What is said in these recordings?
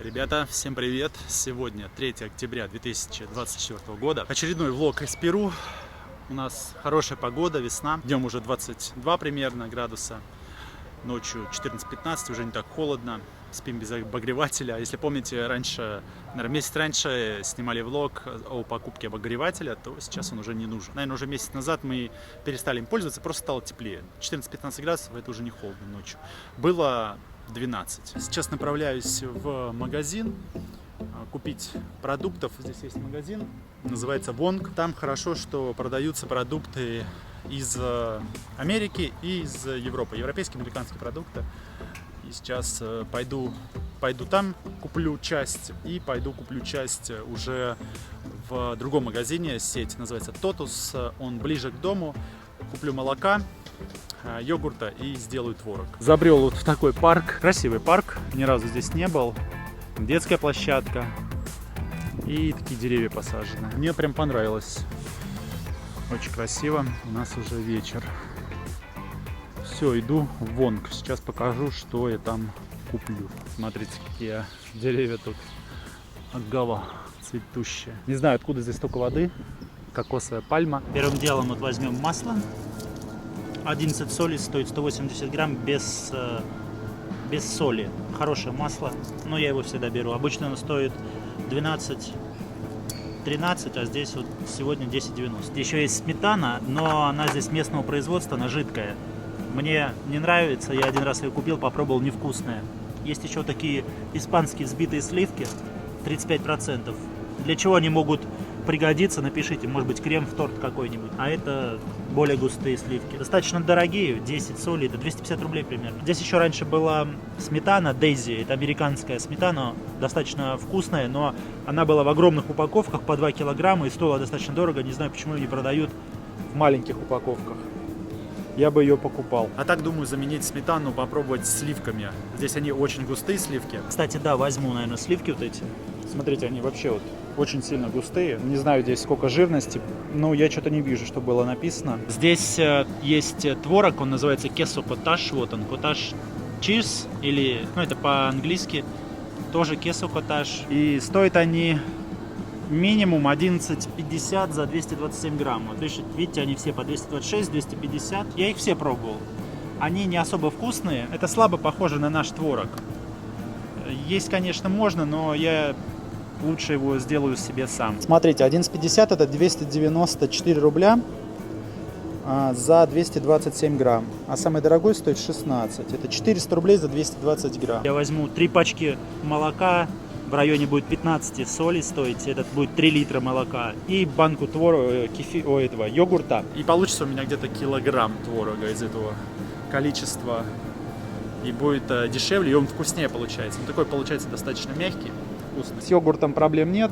Ребята, всем привет! Сегодня 3 октября 2024 года. Очередной влог из Перу. У нас хорошая погода, весна. Днем уже 22 примерно градуса. Ночью 14-15, уже не так холодно. Спим без обогревателя. Если помните, раньше, наверное, месяц раньше снимали влог о покупке обогревателя, то сейчас он уже не нужен. Наверное, уже месяц назад мы перестали им пользоваться, просто стало теплее. 14-15 градусов, это уже не холодно ночью. Было 12. Сейчас направляюсь в магазин купить продуктов. Здесь есть магазин, называется Вонг. Там хорошо, что продаются продукты из Америки и из Европы. Европейские, американские продукты. И сейчас пойду там, куплю часть, и пойду куплю часть уже в другом магазине. Сеть называется Тотус, он ближе к дому. Куплю молока, йогурта и сделаю творог. Забрел вот в такой парк, красивый парк, ни разу здесь не был. Детская площадка и такие деревья посажены. Мне прям понравилось. Очень красиво. У нас уже вечер. Все, иду в Вонг. Сейчас покажу, что я там куплю. Смотрите, какие деревья тут. Агава цветущая. Не знаю, откуда здесь столько воды. Кокосовая пальма. Первым делом вот возьмем масло. 11 соли стоит 180 грамм без соли. Хорошее масло, но я его всегда беру. Обычно оно стоит 12-13, а здесь вот сегодня 10,90. Еще есть сметана, но она здесь местного производства, она жидкая. Мне не нравится, я один раз ее купил, попробовал, невкусная. Есть еще такие испанские взбитые сливки, 35%. Для чего они могут пригодиться, напишите, может быть, крем в торт какой-нибудь. А это более густые сливки. Достаточно дорогие, 10 соли, это 250 рублей примерно. Здесь еще раньше была сметана Дейзи, это американская сметана, достаточно вкусная, но она была в огромных упаковках по 2 килограмма и стоила достаточно дорого. Не знаю, почему ее не продают в маленьких упаковках. Я бы ее покупал. А так, думаю, заменить сметану, попробовать с сливками. Здесь они очень густые сливки. Кстати, да, возьму, наверное, сливки вот эти. Смотрите, они вообще вот очень сильно густые. Не знаю здесь сколько жирности, но я что-то не вижу, что было написано. Здесь есть творог, он называется кесо котаж. Вот он, котаж чиз, или, ну это по-английски, тоже кесо котаж. И стоят они минимум 11,50 за 227 грамм. Вот видите, они все по 226, 250. Я их все пробовал. Они не особо вкусные. Это слабо похоже на наш творог. Есть, конечно, можно, но я лучше его сделаю себе сам. Смотрите, 11,50 это 294 рубля за 227 грамм. А самый дорогой стоит 16. Это 400 рублей за 220 грамм. Я возьму 3 пачки молока. В районе будет 15 соли стоить, этот будет 3 литра молока, и банку этого йогурта. И получится у меня где-то килограмм творога из этого количества. И будет дешевле, и он вкуснее получается. Он такой получается достаточно мягкий, вкусный. С йогуртом проблем нет.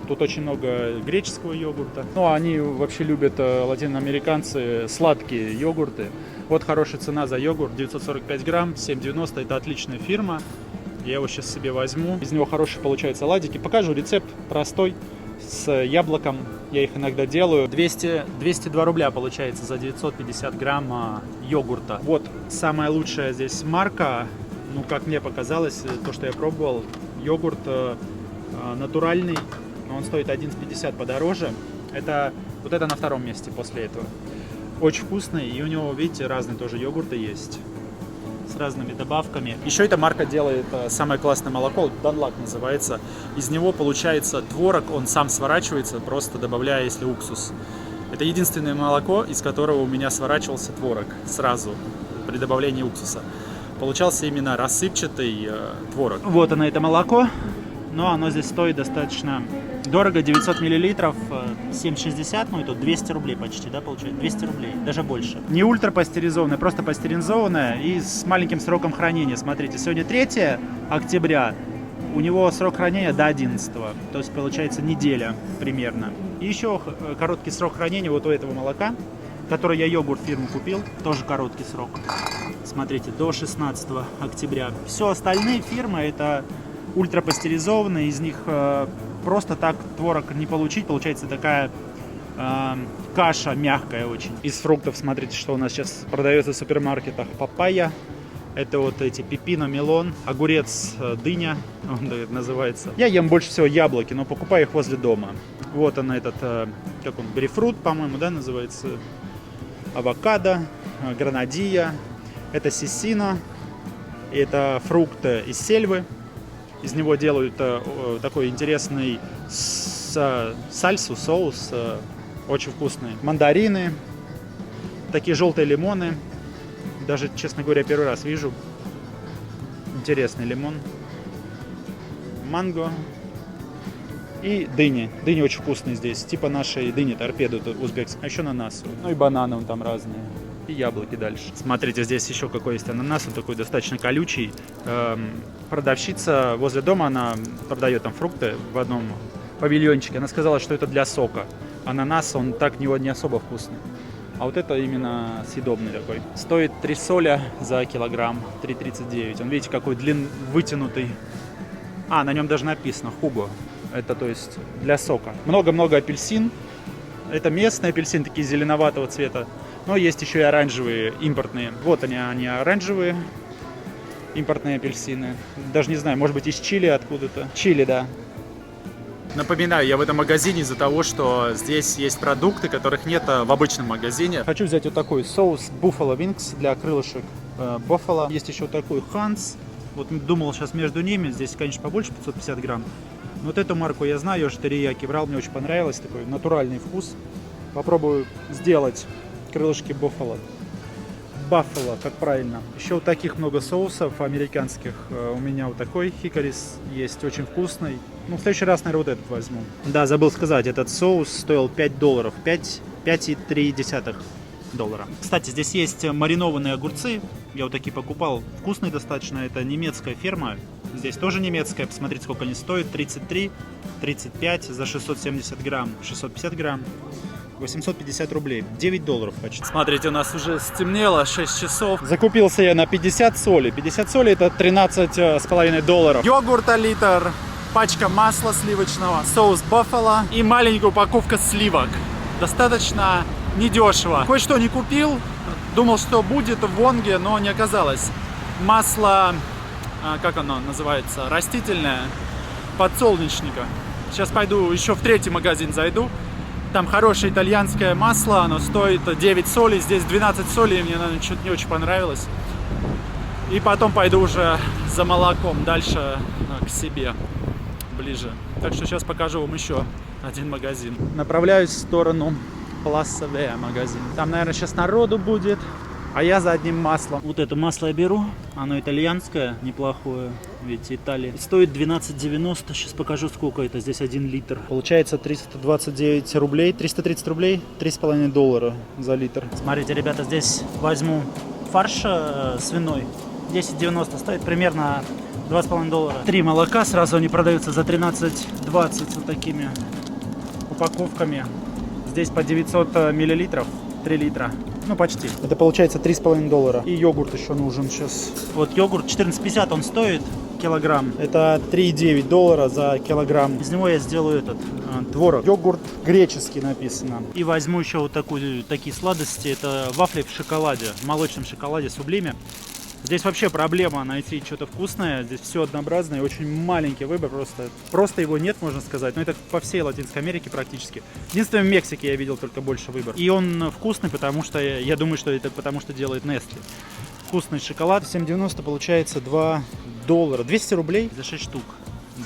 Тут очень много греческого йогурта. Ну, они вообще любят, латиноамериканцы, сладкие йогурты. Вот хорошая цена за йогурт, 945 грамм, 7,90, это отличная фирма. Я его сейчас себе возьму. Из него хорошие получаются оладики. Покажу рецепт простой, с яблоком. Я их иногда делаю. 202 рубля получается за 950 грамм йогурта. Вот самая лучшая здесь марка, ну как мне показалось, то что я пробовал. Йогурт натуральный, но он стоит 11,50 подороже. Вот это на втором месте после этого. Очень вкусный, и у него, видите, разные тоже йогурты есть. С разными добавками. Еще эта марка делает самое классное молоко, Данлак называется. Из него получается творог, он сам сворачивается, просто добавляя, если уксус. Это единственное молоко, из которого у меня сворачивался творог сразу при добавлении уксуса. Получался именно рассыпчатый творог. Вот оно, это молоко, но оно здесь стоит достаточно дорого, 900 миллилитров, 7,60, ну и тут 200 рублей почти, да, получается, 200 рублей, даже больше. Не ультрапастеризованное, просто пастеризованное и с маленьким сроком хранения. Смотрите, сегодня 3 октября, у него срок хранения до 11, то есть получается неделя примерно. И еще короткий срок хранения вот у этого молока, который я йогурт фирму купил, тоже короткий срок. Смотрите, до 16 октября. Все остальные фирмы это ультрапастеризованные, из них просто так творог не получить, получается такая каша мягкая очень. Из фруктов смотрите, что у нас сейчас продается в супермаркетах. Папайя, Это вот эти пепино, мелон, огурец, дыня, он так называется. Я ем больше всего яблоки, но покупаю их возле дома. Вот он этот, как он, грейпфрут, по-моему, да, называется. Авокадо, гранадия, это сисино, это фрукты из сельвы. Из него делают такой интересный сальсу, соус, очень вкусный. Мандарины, такие желтые лимоны. Даже, честно говоря, первый раз вижу. Интересный лимон. Манго. И дыни. Дыни очень вкусные здесь. Типа нашей дыни торпеды узбекской. А еще ананасы. Ну и бананы вон там разные. И яблоки дальше. Смотрите, здесь еще какой есть ананас. Он такой достаточно колючий. Продавщица возле дома, она продает там фрукты в одном павильончике. Она сказала, что это для сока. Ананас, он так не особо вкусный. А вот это именно съедобный такой. Стоит 3 соля за килограмм, 3,39. Он, видите, какой вытянутый. На нем даже написано Хуго. Это, то есть, для сока. Много-много апельсин. Это местные апельсины, такие зеленоватого цвета. Но есть еще и оранжевые, импортные. Вот они оранжевые, импортные апельсины. Даже не знаю, может быть, из Чили откуда-то. Чили, да. Напоминаю, я в этом магазине из-за того, что здесь есть продукты, которых нет в обычном магазине. Хочу взять вот такой соус Buffalo Wings для крылышек Buffalo. Есть еще вот такой Hans. Вот думал сейчас между ними, здесь, конечно, побольше, 550 грамм. Но вот эту марку я знаю, уже терияки брал, мне очень понравилось. Такой натуральный вкус. Попробую сделать крылышки Buffalo. Buffalo, как правильно. Еще вот таких много соусов американских. У меня вот такой хикорис есть, очень вкусный. Ну, в следующий раз, наверное, вот этот возьму. Да, забыл сказать, этот соус стоил $5. 5,3 доллара. Кстати, здесь есть маринованные огурцы. Я вот такие покупал. Вкусные достаточно. Это немецкая ферма. Здесь тоже немецкая. Посмотрите, сколько они стоят. 33, 35 за 670 грамм. 650 грамм. 850 рублей. $9 почти. Смотрите, у нас уже стемнело, 6 часов. Закупился я на 50 соли. 50 соли это $13,5. Йогурт литр, пачка масла сливочного, соус Buffalo и маленькая упаковка сливок. Достаточно недешево. Кое-что не купил. Думал, что будет в Вонге, но не оказалось. Масло, как оно называется, растительное, подсолнечника. Сейчас пойду еще в третий магазин зайду. Там хорошее итальянское масло, оно стоит 9 солей, здесь 12 солей, мне, наверное, что-то не очень понравилось. И потом пойду уже за молоком дальше к себе, ближе. Так что сейчас покажу вам еще один магазин. Направляюсь в сторону Пласа Веа магазин. Там, наверное, сейчас народу будет, а я за одним маслом. Вот это масло я беру, оно итальянское, неплохое, видите, Италия. Стоит 12,90, сейчас покажу, сколько это, здесь 1 литр. Получается 329 рублей, 330 рублей, $3,5 за литр. Смотрите, ребята, здесь возьму фарш свиной, 10,90, стоит примерно $2,5. 3 молока, сразу они продаются за 13,20 вот такими упаковками. Здесь по 900 миллилитров, 3 литра. Ну, почти. Это получается $3,5. И йогурт еще нужен сейчас. Вот йогурт 14,50 он стоит килограмм. Это $3,9 за килограмм. Из него я сделаю этот творог. Йогурт греческий написано. И возьму еще вот такие сладости. Это вафли в шоколаде, в молочном шоколаде сублиме. Здесь вообще проблема найти что-то вкусное. Здесь все однообразное, очень маленький выбор. Просто его нет, можно сказать. Но это по всей Латинской Америке практически. Единственное, в Мексике я видел только больше выбор. И он вкусный, потому что, я думаю, что это потому что делает Nestle. Вкусный шоколад. 7,90 получается $2. 200 рублей за 6 штук.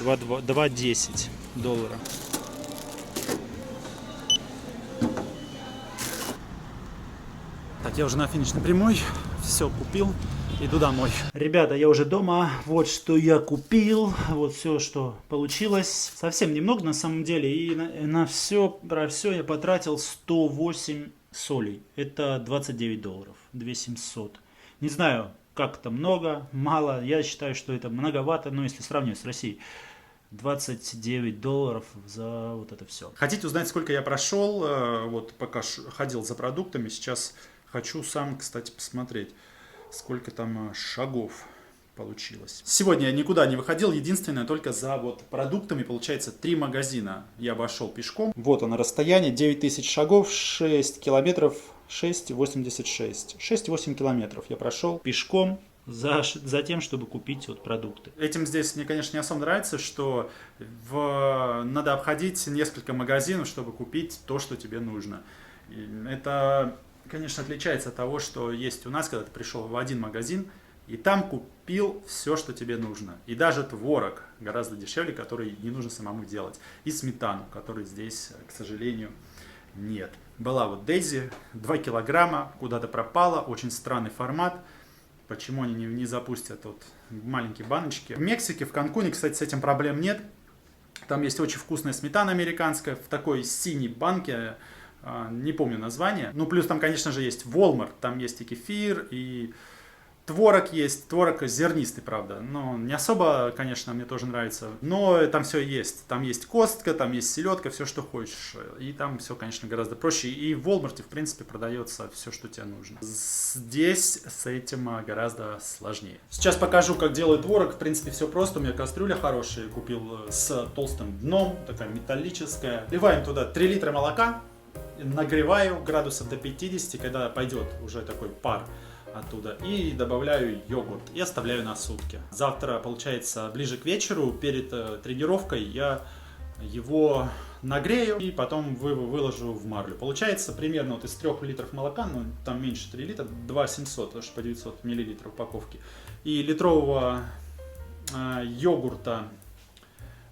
2,10 доллара. Так, я уже на финишной прямой. Все купил. Иду домой. Ребята, я уже дома. Вот что я купил. Вот все, что получилось. Совсем немного на самом деле. И про все я потратил 108 солей. Это $29. 2700. Не знаю, как это много, мало. Я считаю, что это многовато. Но если сравнивать с Россией. $29 за вот это все. Хотите узнать, сколько я прошел? Вот пока ходил за продуктами. Сейчас хочу сам, кстати, посмотреть, сколько там шагов получилось. Сегодня я никуда не выходил, единственное, только за вот продуктами, получается, 3 магазина я обошел пешком. Вот оно расстояние, 9000 шагов, 6 километров, 6,86. 6,8 километров я прошел пешком за тем, чтобы купить вот продукты. Этим здесь мне, конечно, не особо нравится, что надо обходить несколько магазинов, чтобы купить то, что тебе нужно. И это, конечно, отличается от того, что есть у нас, когда ты пришел в один магазин, и там купил все, что тебе нужно. И даже творог гораздо дешевле, который не нужно самому делать. И сметану, которой здесь, к сожалению, нет. Была вот Дейзи, 2 килограмма, куда-то пропала, очень странный формат. Почему они не запустят вот маленькие баночки. В Мексике, в Канкуне, кстати, с этим проблем нет. Там есть очень вкусная сметана американская в такой синей банке, не помню название. Ну, плюс там, конечно же, есть Walmart, там есть и кефир, и творог есть, творог зернистый, правда, но не особо, конечно, мне тоже нравится, но там все есть, там есть костка, там есть селедка, все, что хочешь, и там все, конечно, гораздо проще, и в Walmart, в принципе, продается все, что тебе нужно. Здесь с этим гораздо сложнее. Сейчас покажу, как делают творог, в принципе, все просто, у меня кастрюля хорошая, купил с толстым дном, такая металлическая, вливаем туда 3 литра молока, нагреваю градусов до 50, когда пойдет уже такой пар оттуда, и добавляю йогурт и оставляю на сутки. Завтра, получается, ближе к вечеру, перед тренировкой, я его нагрею и потом выложу в марлю. Получается примерно вот из 3 литров молока, ну там меньше 3 литра, 2 700, потому что по 900 миллилитров упаковки, и литрового йогурта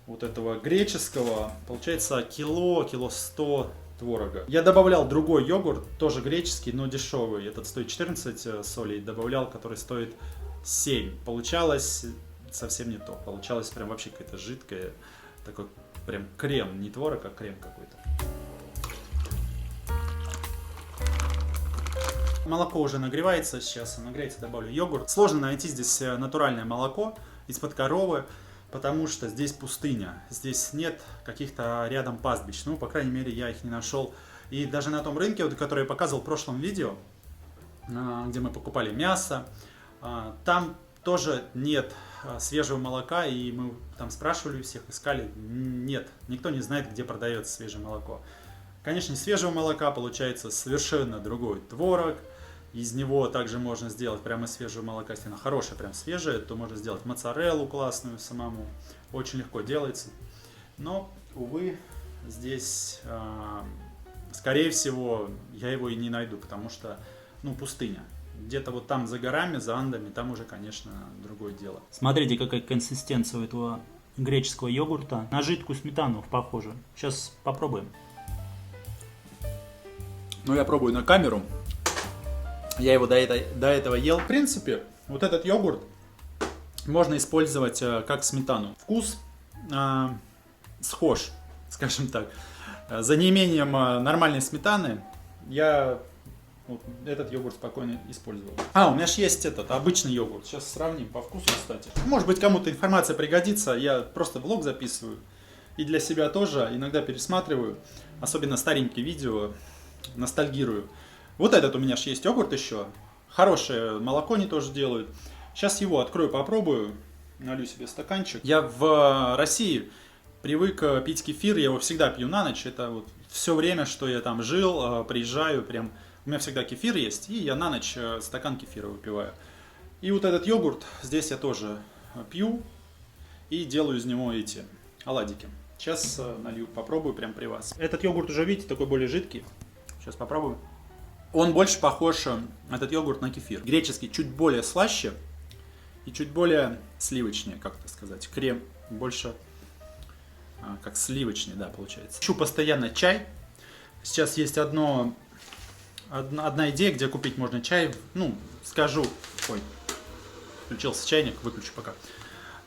вот этого греческого, получается кило 100 творога. Я добавлял другой йогурт, тоже греческий, но дешевый. Этот стоит 14 солей. Добавлял, который стоит 7. Получалось совсем не то. Получалось прям вообще какая-то жидкая, такой прям крем. Не творог, а крем какой-то. Молоко уже нагревается. Сейчас нагреется, добавлю йогурт. Сложно найти здесь натуральное молоко из-под коровы, потому что здесь пустыня, здесь нет каких-то рядом пастбищ, ну, по крайней мере, я их не нашел. И даже на том рынке, который я показывал в прошлом видео, где мы покупали мясо, там тоже нет свежего молока, и мы там спрашивали у всех, искали, нет, никто не знает, где продается свежее молоко. Конечно, из свежего молока получается совершенно другой творог. Из него также можно сделать прямо из свежего молока, если оно хорошее, прям свежее, то можно сделать моцареллу классную самому. Очень легко делается. Но, увы, здесь, скорее всего, я его и не найду, потому что, ну, пустыня. Где-то вот там за горами, за Андами, там уже, конечно, другое дело. Смотрите, какая консистенция у этого греческого йогурта. На жидкую сметану похоже. Сейчас попробуем. Ну, я пробую на камеру. Я его до этого ел. В принципе, вот этот йогурт можно использовать как сметану. Вкус схож, скажем так. За неимением нормальной сметаны я вот этот йогурт спокойно использовал. У меня же есть этот обычный йогурт. Сейчас сравним по вкусу, кстати. Может быть, кому-то информация пригодится. Я просто влог записываю. И для себя тоже иногда пересматриваю. Особенно старенькие видео. Ностальгирую. Вот этот у меня же есть йогурт еще. Хорошее молоко они тоже делают. Сейчас его открою, попробую. Налью себе стаканчик. Я в России привык пить кефир. Я его всегда пью на ночь. Это вот все время, что я там жил, приезжаю, прям у меня всегда кефир есть. И я на ночь стакан кефира выпиваю. И вот этот йогурт здесь я тоже пью. И делаю из него эти оладики. Сейчас налью, попробую прям при вас. Этот йогурт уже, видите, такой более жидкий. Сейчас попробую. Он больше похож, этот йогурт, на кефир. Греческий чуть более слаще и чуть более сливочнее, как это сказать. Крем больше как сливочный, да, получается. Ищу постоянно чай. Сейчас есть одна идея, где купить можно чай. Ну, скажу. Ой, включился чайник, выключу пока.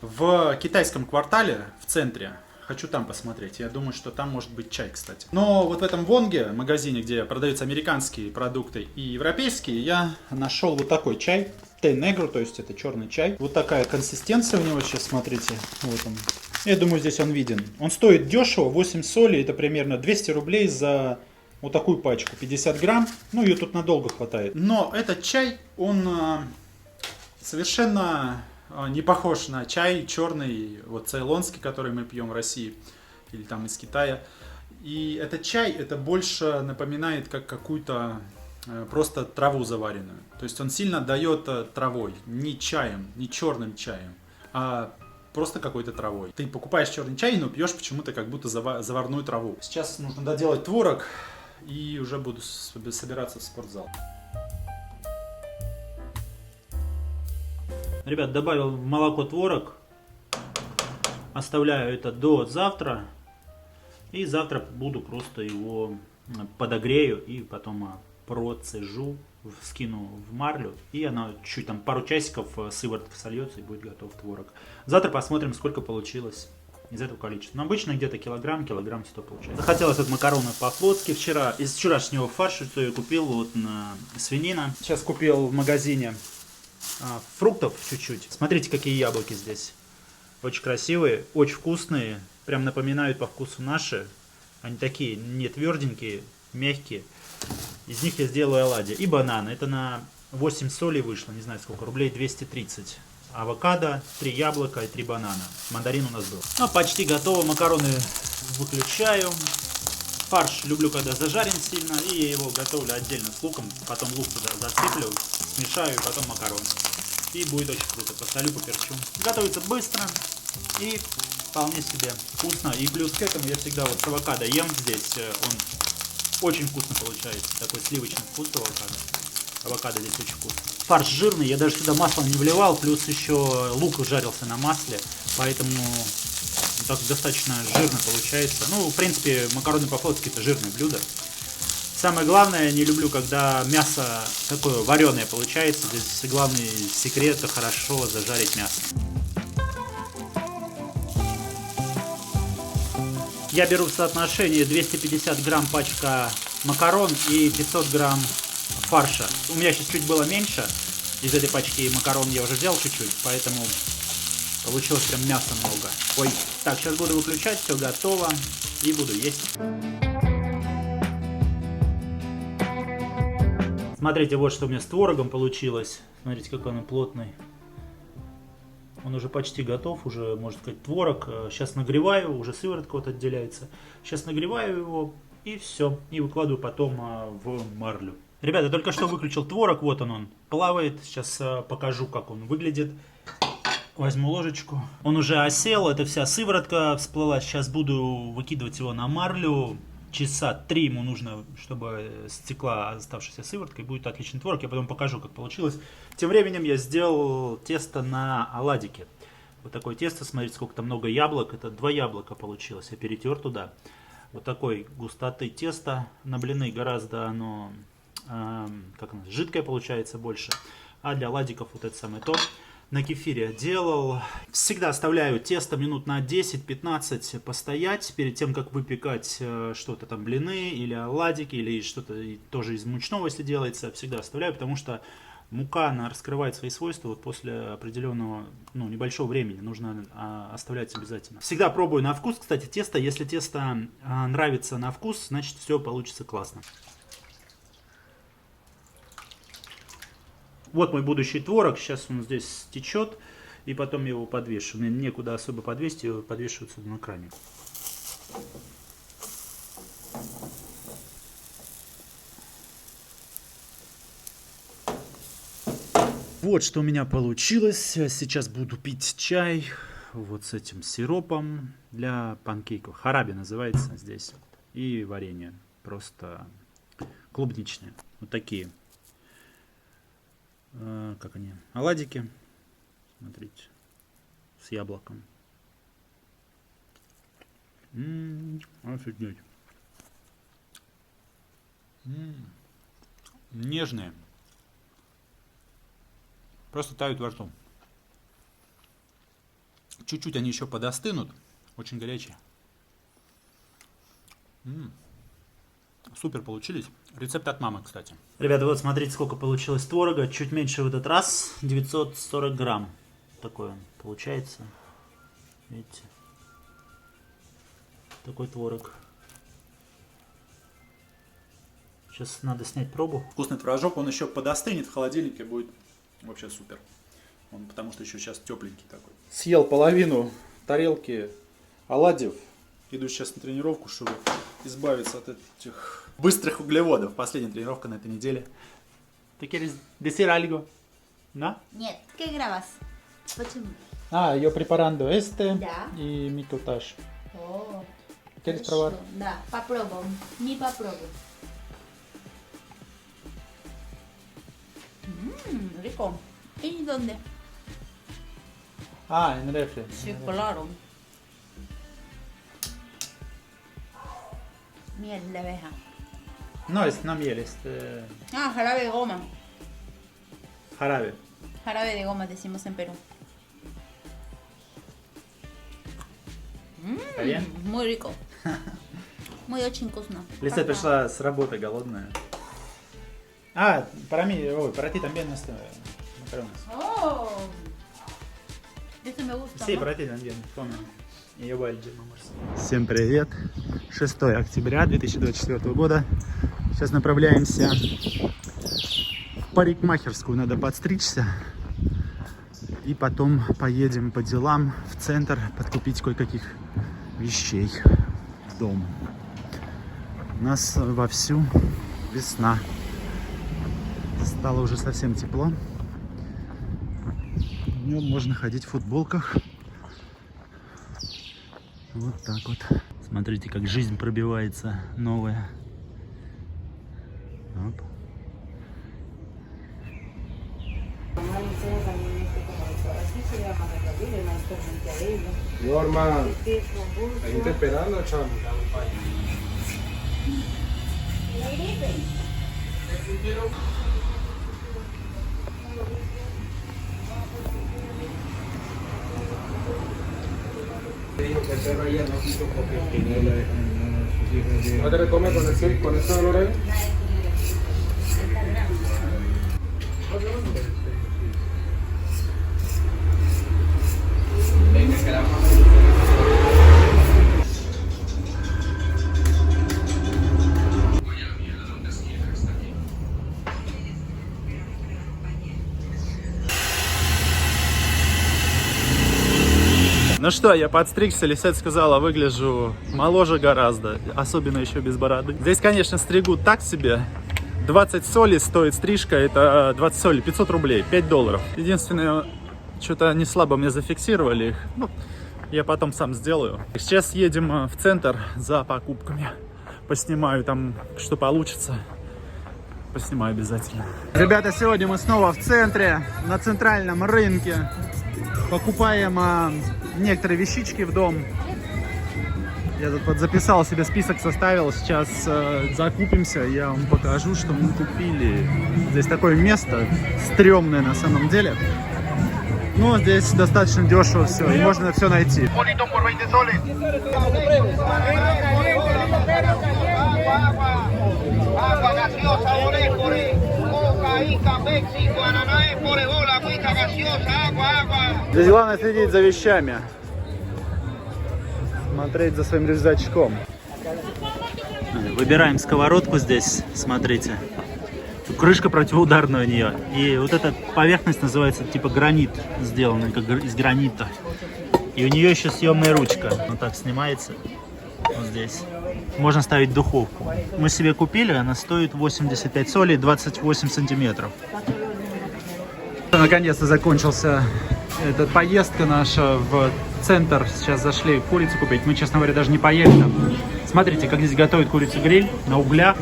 В китайском квартале, в центре, хочу там посмотреть. Я думаю, что там может быть чай, кстати. Но вот в этом Вонге, магазине, где продаются американские продукты и европейские, я нашел вот такой чай. Té Negro, то есть это черный чай. Вот такая консистенция у него сейчас, смотрите. Вот он. Я думаю, здесь он виден. Он стоит дешево, 8 солей. Это примерно 200 рублей за вот такую пачку. 50 грамм. Ну, ее тут надолго хватает. Но этот чай, он совершенно не похож на чай черный, вот цейлонский, который мы пьем в России, или там из Китая. И этот чай, это больше напоминает как какую-то просто траву заваренную. То есть он сильно отдает травой, не чаем, не черным чаем, а просто какой-то травой. Ты покупаешь черный чай, но пьешь почему-то как будто заварную траву. Сейчас нужно доделать творог и уже буду собираться в спортзал. Ребят, добавил в молоко творог. Оставляю это до завтра. И завтра буду просто его подогрею и потом процежу, скину в марлю. И она чуть там пару часиков сыворотка сольется и будет готов творог. Завтра посмотрим, сколько получилось из этого количества. Но обычно где-то килограмм 100 получается. Захотелось вот макароны по-флотски вчера. Из вчерашнего фарша, что я купил, вот на свинина. Сейчас купил в магазине фруктов чуть-чуть. Смотрите, какие яблоки здесь. Очень красивые, очень вкусные. Прям напоминают по вкусу наши. Они такие не тверденькие, мягкие. Из них я сделаю оладьи. И бананы. Это на 8 солей вышло, не знаю сколько, рублей 230. Авокадо, 3 яблока и 3 банана. Мандарин у нас был. Ну, почти готово. Макароны выключаю. Фарш люблю, когда зажарен сильно. И я его готовлю отдельно с луком. Потом лук туда засыплю, смешаю и потом макароны. И будет очень круто. Посолю, поперчу. Готовится быстро и вполне себе вкусно. И плюс к этому я всегда вот с авокадо ем здесь. Он очень вкусно получается. Такой сливочный вкус авокадо. Авокадо здесь очень вкусно. Фарш жирный. Я даже сюда масло не вливал. Плюс еще лук жарился на масле. Поэтому так достаточно жирно получается. Ну, в принципе, макароны по-флотски это жирное блюдо. Самое главное, не люблю, когда мясо такое вареное получается. Здесь главный секрет — это хорошо зажарить мясо. Я беру в соотношении 250 грамм пачка макарон и 500 грамм фарша. У меня сейчас чуть было меньше. Из этой пачки макарон я уже взял чуть-чуть, поэтому получилось прям мяса много. Ой, так, сейчас буду выключать, все готово и буду есть. Смотрите, вот что у меня с творогом получилось. Смотрите, какой он плотный. Он уже почти готов, уже, можно сказать, творог. Сейчас нагреваю, уже сыворотка вот отделяется. Сейчас нагреваю его и все. И выкладываю потом в марлю. Ребята, только что выключил творог, вот он плавает. Сейчас покажу, как он выглядит. Возьму ложечку. Он уже осел, это вся сыворотка всплыла. Сейчас буду выкидывать его на марлю. Часа 3 ему нужно, чтобы стекла оставшаяся сыворотка, и будет отличный творог. Я потом покажу, как получилось. Тем временем я сделал тесто на оладики. Вот такое тесто, смотрите, сколько там много яблок. Это 2 яблока получилось, я перетер туда. Вот такой густоты теста. На блины гораздо оно жидкое получается больше. А для оладиков вот это самое то. На кефире делал. Всегда оставляю тесто минут на 10-15 постоять перед тем, как выпекать что-то там, блины или оладики, или что-то тоже из мучного, если делается. Всегда оставляю, потому что мука, она раскрывает свои свойства вот после определенного, небольшого времени. Нужно оставлять обязательно. Всегда пробую на вкус, кстати, тесто. Если тесто нравится на вкус, значит все получится классно. Вот мой будущий творог, сейчас он здесь течет, и потом я его подвешу. Мне некуда особо подвесить, его подвешу отсюда на кране. Вот что у меня получилось. Сейчас буду пить чай вот с этим сиропом для панкейков. Хараби называется здесь. И варенье. Просто клубничное. Вот такие. Как они? Оладики. Смотрите. С яблоком. Офигеть. Нежные. Просто тают во рту. Чуть-чуть они еще подостынут. Очень горячие. Супер получились. Рецепт от мамы, кстати. Ребята, вот смотрите, сколько получилось творога. Чуть меньше в этот раз. 940 грамм. Такой он получается. Видите? Такой творог. Сейчас надо снять пробу. Вкусный творожок, он еще подостынет в холодильнике, будет вообще супер. Он потому что еще сейчас тепленький такой. Съел половину тарелки оладьев. Иду сейчас на тренировку, чтобы избавиться от этих быстрых углеводов. Последняя тренировка на этой неделе. ¿Te quieres decir algo? ¿No? Нет, ¿qué grabas? Почему? Yo preparando este Ya. y mi cottage. Oh, ¿Quieres хорошо. probar? Да, попробуем. Не попробуем. Rico. ¿Y dónde? En refri. Sí, claro. Miel de abeja. No, es no miel, es Jarabe de goma. jarabe. Jarabe de goma decimos en Perú. ¿Está bien? Muy rico. Muy очень вкусно. Лиса Правда. пришла с работы голодная. Para ti también este макароnes. Oh. Este me gusta. Sí, ¿no? para ti también. Всем привет. 6 октября 2024 года. Сейчас направляемся в парикмахерскую. Надо подстричься. И потом поедем по делам в центр подкупить кое-каких вещей в дом. У нас вовсю весна. Стало уже совсем тепло. Днем можно ходить в футболках. Вот так вот. Смотрите, как жизнь пробивается новая. Оп. Norma, hay gente esperando, chamo. Dijo que el perro ayer no quiso comer. ¿No te le comes con ese olor ahí? Ну что, я подстригся, Лисет сказала, выгляжу моложе гораздо, особенно еще без бороды. Здесь, конечно, стригут так себе. 20 соли стоит стрижка, это 20 соли, 500 рублей, $5. Единственное, что-то не слабо мне зафиксировали их. Ну, я потом сам сделаю. Сейчас едем в центр за покупками. Поснимаю там, что получится. Поснимаю обязательно. Ребята, сегодня мы снова в центре, на центральном рынке. Покупаем некоторые вещички в дом. Я тут записал себе список, составил. Сейчас закупимся, я вам покажу, что мы купили. Здесь такое место стрёмное на самом деле. Но здесь достаточно дешево все, и можно все найти. Agua gaseosa, Oréjole, Coca, Ica, México, Ananá, Porebola, agüita gaseosa, agua. Здесь главное следить за вещами. Смотреть за своим рюкзачком. Выбираем сковородку здесь, смотрите. Крышка противоударная у нее. И вот эта поверхность называется типа гранит, сделанная как из гранита. И у нее еще съемная ручка. Вот так снимается. Вот здесь. Можно ставить в духовку. Мы себе купили, она стоит 85 солей, 28 сантиметров. Наконец-то закончился эта поездка наша в центр. Сейчас зашли курицу купить. Мы, честно говоря, даже не поели там. Смотрите, как здесь готовят курицу-гриль на углях.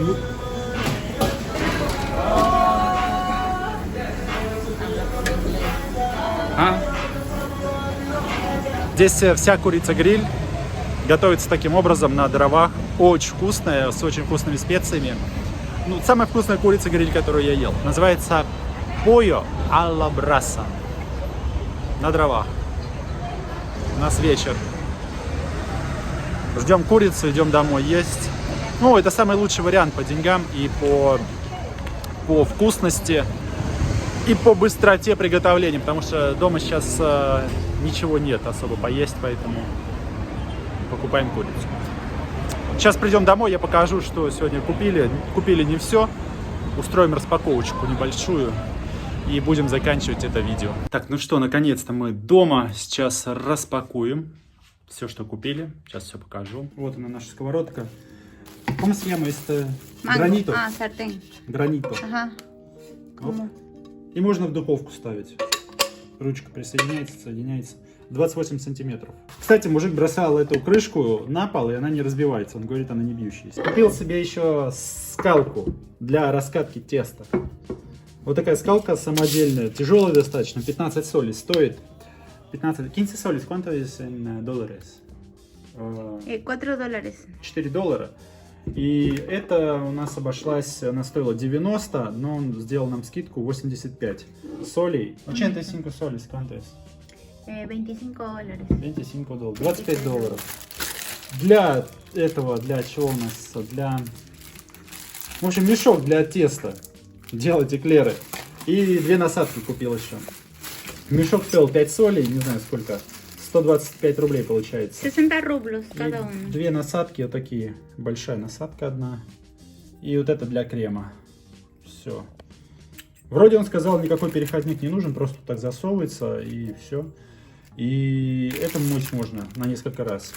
Здесь вся курица-гриль готовится таким образом на дровах. Очень вкусная, с очень вкусными специями. Ну, самая вкусная курица-гриль, которую я ел. Называется pollo a la brasa. На дровах. У нас вечер. Ждем курицу, идем домой есть. Ну, это самый лучший вариант по деньгам и по вкусности, и по быстроте приготовления, потому что дома сейчас ничего нет особо поесть, поэтому покупаем курицу. Сейчас придем домой, я покажу, что сегодня купили. Купили не все. Устроим распаковочку небольшую и будем заканчивать это видео. Так, ну что, наконец-то мы дома. Сейчас распакуем. все, что купили. Сейчас все покажу. Вот она, наша сковородка. ¿Cómo se llama este? Mango. Гранито. Ah, sartén. Гранито. Ajá. Оп. ¿Cómo? И можно в духовку ставить. Ручка присоединяется, соединяется. 28 сантиметров. Кстати, мужик бросал эту крышку на пол, и она не разбивается. Он говорит, она не бьющаяся. Купил себе еще скалку для раскатки теста. Вот такая скалка самодельная, тяжелая достаточно, 15 солей стоит. 15 солей, ¿cuánto es en dólares? $4. $4. И это у нас обошлась, она стоила 90, но он сделал нам скидку 85 солей. 85 солей, ¿cuánto es? $25. 25 долларов. 25 долларов. Для этого, для чего у нас? Для... В общем, мешок для теста. Делать эклеры. И 2 насадки купил еще. Мешок стоил 5 солей, не знаю сколько. 125 рублей получается. 60 rublos cada uno. 2 насадки вот такие. Большая насадка одна. И вот это для крема. Все. Вроде он сказал, никакой переходник не нужен, просто так засовывается и все. И это мыть можно на несколько раз.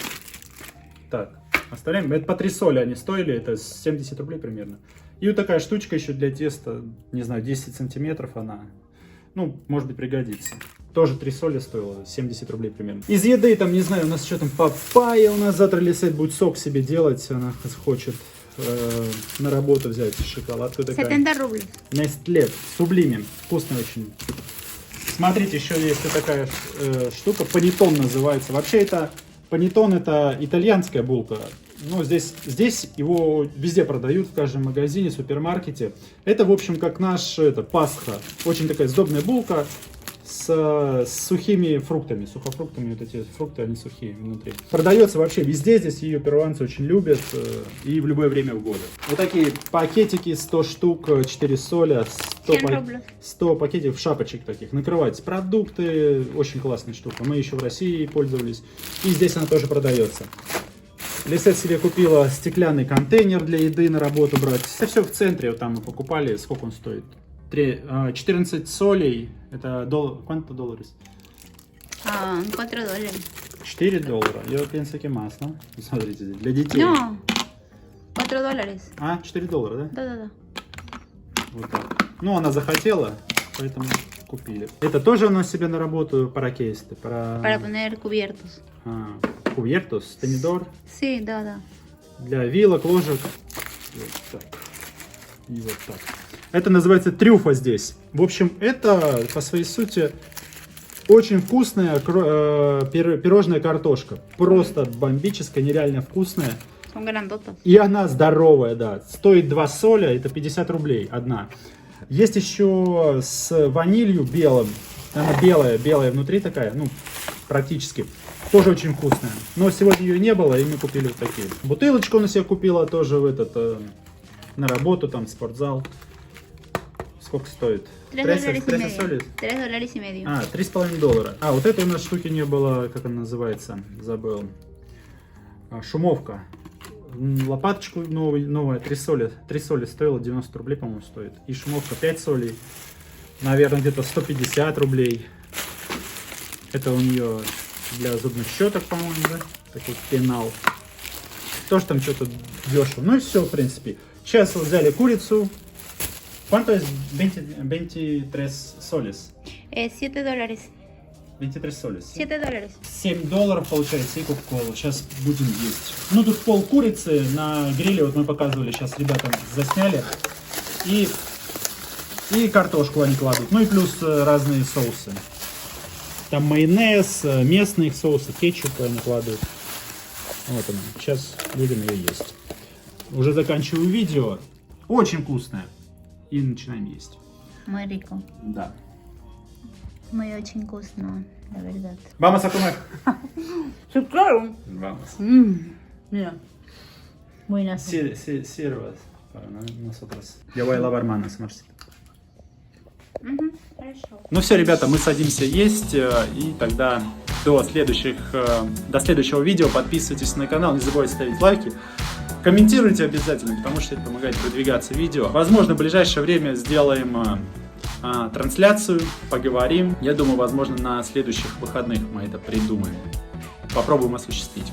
Так, оставляем. Это по 3 соли они стоили, это 70 рублей примерно. И вот такая штучка еще для теста, не знаю, 10 сантиметров она. Ну, может быть, пригодится. Тоже 3 соли стоило, 70 рублей примерно. Из еды, там, не знаю, у нас что там, папайя у нас завтра Лисет будет сок себе делать, она хочет на работу взять шоколадку такая. 70 rublos. Nestlé, Sublime, вкусно очень. Смотрите, еще есть вот такая штука, панеттон называется. Вообще это панеттон, это итальянская булка. Но здесь его везде продают, в каждом магазине, супермаркете. Это, в общем, как наш Пасха. Очень такая сдобная булка с сухими фруктами. Сухофруктами, вот эти фрукты, они сухие внутри. Продается вообще везде, здесь ее перуанцы очень любят. И в любое время года. Вот такие пакетики, 100 штук, 4 соли, 100 пакетиков шапочек таких. Накрывать продукты, очень классная штука. Мы еще в России пользовались. И здесь она тоже продается. Лисет себе купила стеклянный контейнер для еды на работу брать. Это все в центре, вот там мы покупали. Сколько он стоит? 14 солей. Это ¿Cuánto dólares? 4 dólares. 4 доллара. Я pienso que más, ¿no? Смотрите, здесь для детей. No, 4 dólares. 4 доллара, да? Да. Вот так. Ну, она захотела, поэтому купили. Это тоже она себе на работу para qué este? Para poner cubiertos. Cubiertos, tenedor. Sí, да. Для вилок, ложек. Вот так. И вот так. Это называется трюфа здесь. В общем, это по своей сути очень вкусная пирожная картошка. Просто бомбическая, нереально вкусная. Son grandotas. И она здоровая, да. Стоит 2 соля, это 50 рублей одна. Есть еще с ванилью белым. Она белая внутри такая, ну, практически. Тоже очень вкусная. Но сегодня ее не было, и мы купили вот такие. Бутылочку на себя купила тоже в на работу, там, спортзал. Сколько стоит? 3 соли? $3 y medio. 3,5 доллара. Вот этой у нас штуки не было, как она называется, забыл. Шумовка. Лопаточку новая, 3 соли. 3 соли стоила 90 рублей, по-моему, стоит. И шумовка 5 солей. Наверное, где-то 150 рублей. Это у нее для зубных щеток, по-моему, да? Такой пенал. Тоже там что-то дешево. Ну и все, в принципе. Сейчас вот взяли курицу. ¿Cuánto es 23 soles? 7 dólares. 23 soles. 7 dólares. 7 долларов получается и кока-кола. Сейчас будем есть. Ну тут пол курицы на гриле, вот мы показывали, сейчас ребята засняли. И картошку они кладут. Ну и плюс разные соусы. Там майонез, местные соусы, кетчуп они кладут. Вот она. Сейчас будем ее есть. Уже заканчиваю видео. Очень вкусная. И начинаем есть. Muy rico. Да. Muy очень вкусно, la verdad. Vamos a comer. Sí, claro. Vamos. Mira. Buenas. Sirvas para nosotros. Я voy a lavar manos, Марсик. Хорошо. Ну все, ребята, мы садимся есть, и тогда до следующего видео подписывайтесь на канал, не забывайте ставить лайки, комментируйте обязательно, потому что это помогает продвигаться видео. Возможно, в ближайшее время сделаем трансляцию, поговорим. Я думаю, возможно, на следующих выходных мы это придумаем. попробуем осуществить.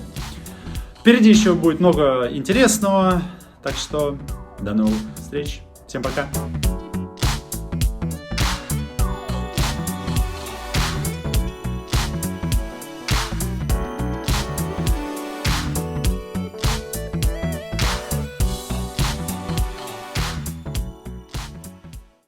Впереди еще будет много интересного, так что до новых встреч. Всем пока!